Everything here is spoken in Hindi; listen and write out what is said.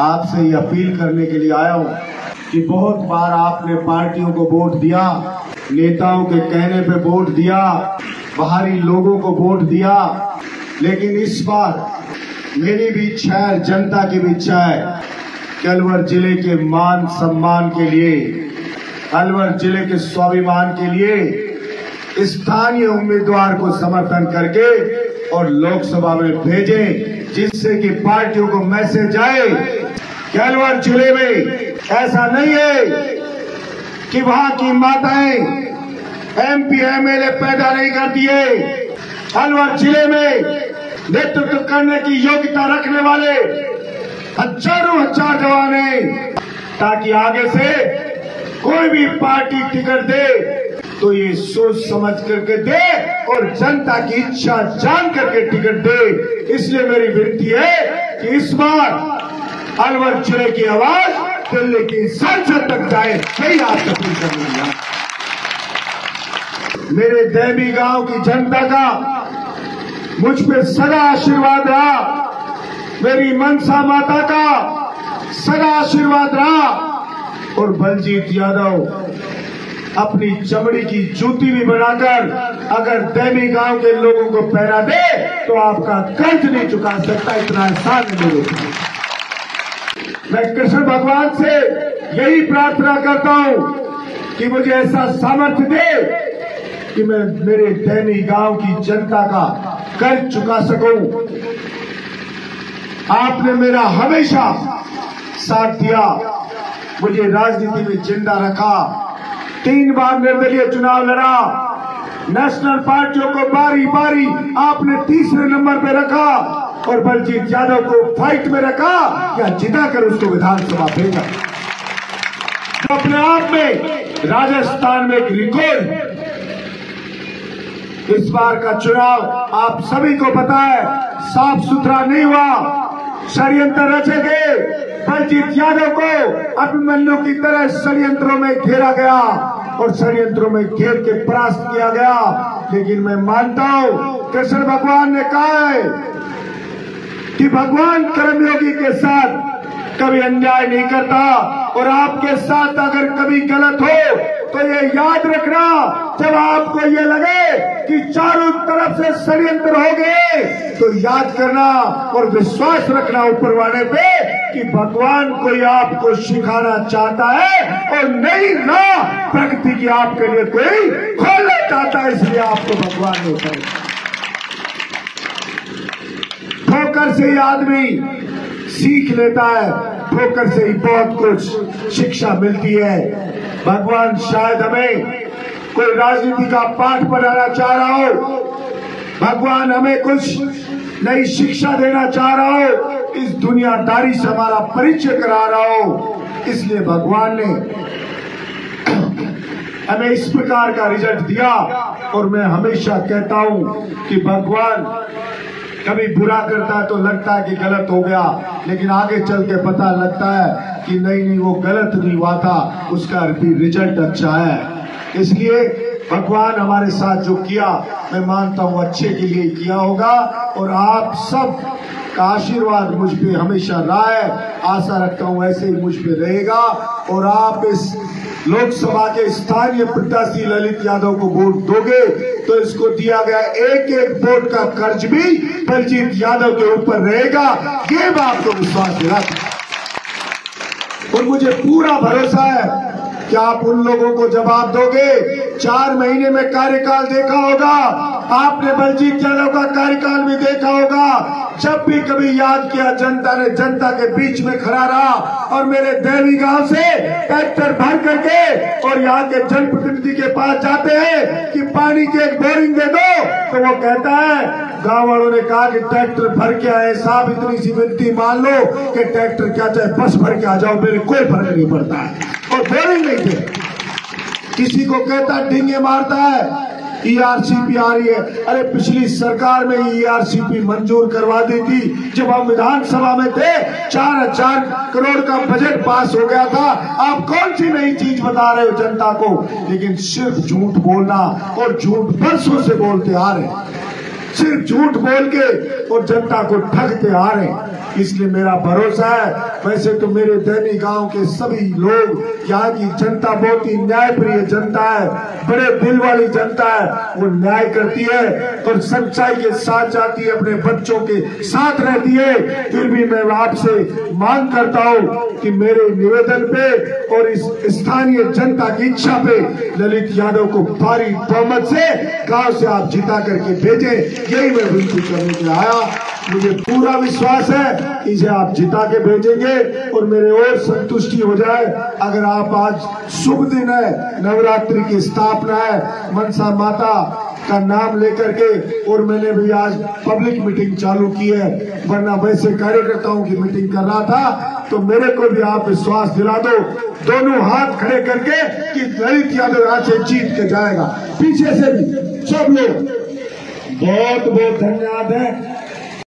आपसे ये अपील करने के लिए आया हूँ कि बहुत बार आपने पार्टियों को वोट दिया, नेताओं के कहने पे वोट दिया, बाहरी लोगों को वोट दिया, लेकिन इस बार मेरी भी इच्छा है, जनता की भी इच्छा है कि अलवर जिले के मान सम्मान के लिए, अलवर जिले के स्वाभिमान के लिए स्थानीय उम्मीदवार को समर्थन करके और लोकसभा में भेजें, जिससे कि पार्टियों को मैसेज आए कि अलवर जिले में ऐसा नहीं है कि वहां की माताएं MP MLA पैदा नहीं करती है। अलवर जिले में नेतृत्व करने की योग्यता रखने वाले हजारों हजार जवान हैं, ताकि आगे से कोई भी पार्टी टिकट दे तो ये सोच समझ करके दे और जनता की इच्छा जान करके टिकट दे। इसलिए मेरी विनती है कि इस बार अलवर जिले की आवाज दिल्ली की संसद तक जाए, यही आपसे अपील करना है। मेरे देवी गांव की जनता का मुझ पे सदा आशीर्वाद रहा, मेरी मनसा माता का सदा आशीर्वाद रहा, और बलजीत यादव अपनी चमड़ी की जूती भी बनाकर अगर देवी गांव के लोगों को पहना दे तो आपका कर्ज नहीं चुका सकता, इतना एहसान है मेरे ऊपर। मैं कृष्ण भगवान से यही प्रार्थना करता हूं कि मुझे ऐसा सामर्थ्य दे कि मैं मेरे देवी गांव की जनता का कर्ज चुका सकूं। आपने मेरा हमेशा साथ दिया, मुझे राजनीति में जिंदा रखा, 3 बार निर्दलीय चुनाव लड़ा, नेशनल पार्टियों को बारी बारी आपने तीसरे नंबर पे रखा और बलजीत यादव को फाइट में रखा या जिताकर उसको विधानसभा भेजा। अपने आप में राजस्थान में एक रिकॉर्ड। इस बार का चुनाव आप सभी को पता है साफ सुथरा नहीं हुआ, षड्यंत्र रचे गए, बलजीत यादव को अभिमन्यु की तरह षड्यंत्रों में घेरा गया और षड्यंत्रों में घेर के परास्त किया गया। लेकिन मैं मानता हूं कृष्ण भगवान ने कहा है कि भगवान कर्मयोगी के साथ कभी अन्याय नहीं करता, और आपके साथ अगर कभी गलत हो तो ये याद रखना, जब आपको ये लगे कि चारों तरफ से षड्यंत्र हो गए तो याद करना और विश्वास रखना ऊपर वाले पे कि भगवान कोई आपको सिखाना चाहता है और नई राह प्रगति की आपके लिए कोई खोलना चाहता है, इसलिए आपको भगवान ने उठाया। ठोकर से ही आदमी सीख लेता है, ठोकर से ही बहुत कुछ शिक्षा मिलती है। भगवान शायद हमें कोई राजनीति का पाठ पढ़ाना चाह रहा हो, भगवान हमें कुछ नई शिक्षा देना चाह रहा हो, इस दुनियादारी से हमारा परिचय करा रहा हो, इसलिए भगवान ने हमें इस प्रकार का रिजल्ट दिया। और मैं हमेशा कहता हूं कि भगवान कभी बुरा करता है तो लगता है कि गलत हो गया, लेकिन आगे चल के पता लगता है कि नहीं वो गलत नहीं हुआ था, उसका भी रिजल्ट अच्छा है। इसलिए भगवान हमारे साथ जो किया मैं मानता हूं अच्छे के लिए किया होगा, और आप सब का आशीर्वाद मुझ पे हमेशा रहा है, आशा रखता हूं ऐसे ही मुझ पे रहेगा। और आप इस लोकसभा के स्थानीय प्रत्याशी ललित यादव को वोट दोगे तो इसको दिया गया एक एक वोट का कर्ज भी बलजीत यादव के ऊपर रहेगा, ये मैं आपको विश्वास दिलाता हूं। और मुझे पूरा भरोसा है कि आप उन लोगों को जवाब दोगे। 4 महीने में कार्यकाल देखा होगा आपने, बलजीत यादव का कार्यकाल भी देखा होगा। जब भी कभी याद किया जनता ने, जनता के बीच में खड़ा रहा और मेरे देवी गांव से ट्रैक्टर भर करके और यहाँ के जनप्रतिनिधि के पास जाते हैं कि पानी की एक बोरिंग दे दो, तो वो कहता है, गांव वालों ने कहा कि ट्रैक्टर भर के आए साहब, इतनी सी विनती मान लो कि ट्रैक्टर क्या चाहे बस भर के आ जाओ, मेरे कोई फर्क नहीं पड़ता है। और बोरिंग नहीं थे, किसी को कहता डींगे मारता है, ERCP आ रही है। अरे पिछली सरकार में ERCP मंजूर करवा दी थी, जब हम विधानसभा में थे 4,000 करोड़ का बजट पास हो गया था। आप कौन सी नई चीज बता रहे हो जनता को? लेकिन सिर्फ झूठ बोलना, और झूठ बरसों से बोलते आ रहे, सिर्फ झूठ बोल के और जनता को ठगते आ रहे हैं। इसलिए मेरा भरोसा है, वैसे तो मेरे दैनी गांव के सभी लोग, यहाँ की जनता बहुत ही न्यायप्रिय जनता है, बड़े दिल वाली जनता है, वो न्याय करती है और सच्चाई के साथ जाती है, अपने बच्चों के साथ रहती है। फिर भी मैं आपसे मांग करता हूँ कि मेरे निवेदन पे और इस स्थानीय जनता की इच्छा पे ललित यादव को भारी बहुमत से गांव से आप जिता करके भेजें, यही मैं विनती करने के आया। मुझे पूरा विश्वास है कि इसे आप जिता के भेजेंगे और मेरे और संतुष्टि हो जाए। अगर आप आज शुभ दिन है, नवरात्रि की स्थापना है, मनसा माता का नाम लेकर के, और मैंने भी आज पब्लिक मीटिंग चालू की है, वरना वैसे कार्यकर्ताओं की मीटिंग कर रहा था, तो मेरे को भी आप विश्वास दिला दो, दोनों हाथ खड़े करके, कि ललित यादव आज से जीत के जाएगा। पीछे से भी सब लोग बहुत बहुत धन्यवाद है।